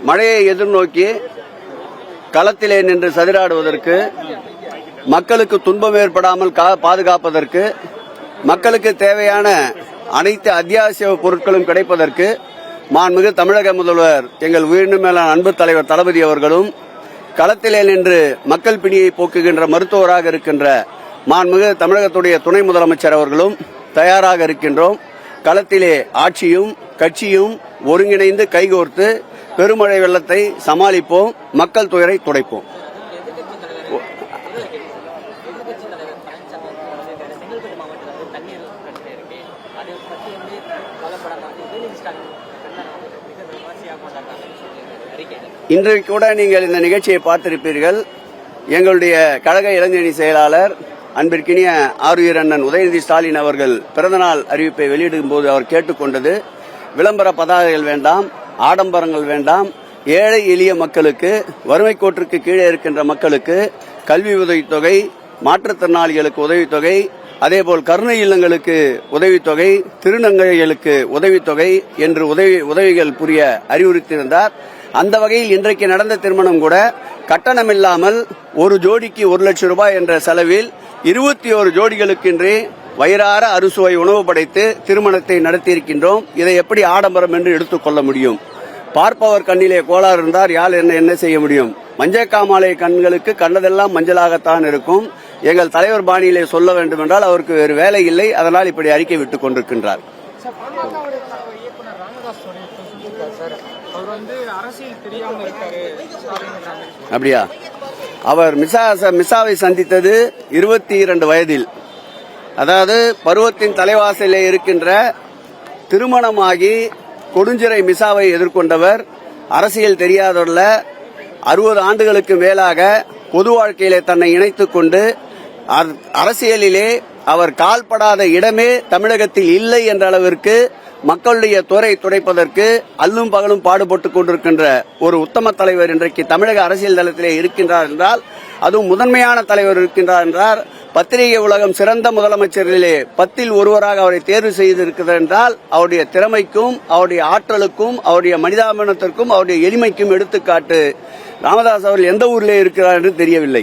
மழையை எதிர்நோக்கி களத்திலே நின்று சதிராடுவதற்கு, மக்களுக்கு துன்பம் ஏற்படாமல் பாதுகாப்பதற்கு, மக்களுக்கு தேவையான அனைத்து அத்தியாவசிய பொருட்களும் கிடைப்பதற்கு மாண்புமிகு தமிழக முதல்வர் எங்கள் உயிரினும் மேலான அன்பு தலைவர் தளபதி அவர்களும், களத்திலே நின்று மக்கள் பிணியை போக்குகின்ற மருத்துவராக இருக்கின்ற மாண்புமிகு தமிழகத்துடைய துணை முதலமைச்சர் அவர்களும் தயாராக இருக்கின்றோம். களத்திலே ஆட்சியும் கட்சியும் ஒருங்கிணைந்து கைகோர்த்து பெருமழை வெள்ளத்தை சமாளிப்போம், மக்கள் துயரை துடைப்போம். இன்றைக்கு கூட நீங்கள் இந்த நிகழ்ச்சியை பார்த்திருப்பீர்கள். எங்களுடைய கழக இளைஞரணி செயலாளர் அன்பிற்கினிய ஆருயிர் அண்ணன் உதயநிதி ஸ்டாலின் அவர்கள் பிறந்தநாள் அறிவிப்பை வெளியிடும் போது அவர் கேட்டுக்கொண்டது, விளம்பர பதாகைகள் வேண்டாம், ஆடம்பரங்கள் வேண்டாம், ஏழை எளிய மக்களுக்கு, வறுமை கோட்டிற்கு கீழே இருக்கின்ற மக்களுக்கு கல்வி உதவித்தொகை, மாற்றுத்திறனாளிகளுக்கு உதவித்தொகை, அதேபோல் கருணை இல்லங்களுக்கு உதவித்தொகை, திருநங்கைகளுக்கு உதவித்தொகை என்று உதவிகள் புரிய அறிவுறுத்தியிருந்தார். அந்த வகையில் இன்றைக்கு நடந்த திருமணம் கூட கட்டணமில்லாமல் ஒரு ஜோடிக்கு 1 லட்சம் ரூபாய் என்ற செலவில் 21 ஜோடிகளுக்கு இன்றே வயிறார அறுசுவை உணவு படைத்து திருமணத்தை நடத்தியிருக்கின்றோம். இதை எப்படி ஆடம்பரம் என்று எடுத்துக்கொள்ள முடியும்? பார்ப்பவர் கண்ணிலே கோளாறு இருந்தார், யார் என்ன செய்ய முடியும்? மஞ்சக்காமாலை கண்களுக்கு கண்டதெல்லாம் மஞ்சளாகத்தான் இருக்கும். எங்கள் தலைவர் பாணியிலே சொல்ல வேண்டும் என்றால் அவருக்கு வேறு வேலை இல்லை, அதனால் இப்படி அறிக்கை விட்டுக் கொண்டிருக்கின்றார். அப்படியா? அவர் மிசாவை சந்தித்தது 22 வயதில், அதாவது பருவத்தின் தலைவாசலிலே இருக்கின்ற திருமணமாகி கொடுஞ்சிறை மிசாவை எதிர்கொண்டவர். அரசியல் தெரியாதவர்ல 60 ஆண்டுகளுக்கு மேலாக பொது வாழ்க்கையிலே தன்னை இணைத்துக் கொண்டு அரசியலிலே அவர் கால்படாத இடமே தமிழகத்தில் இல்லை என்ற அளவிற்கு மக்களுடைய துறை துடைப்பதற்கு அல்லும் பகலும் பாடுபட்டுக் கொண்டிருக்கின்ற ஒரு உத்தம தலைவர் இன்றைக்கு தமிழக அரசியல் தளத்திலே இருக்கின்றார் என்றால், அதுவும் முதன்மையான தலைவர் இருக்கின்றார் என்றால், பத்திரிகை உலகம் சிறந்த முதலமைச்சர்களிலே 10ல் ஒருவராக அவரை தேர்வு செய்திருக்கிறார் என்றால், அவருடைய திறமைக்கும், அவருடைய ஆற்றலுக்கும், அவருடைய மனிதாபிமானத்திற்கும், அவருடைய எளிமைக்கும் எடுத்துக்காட்டு. ராமதாஸ் அவர்கள் எந்த ஊரிலே இருக்கிறார் என்று தெரியவில்லை.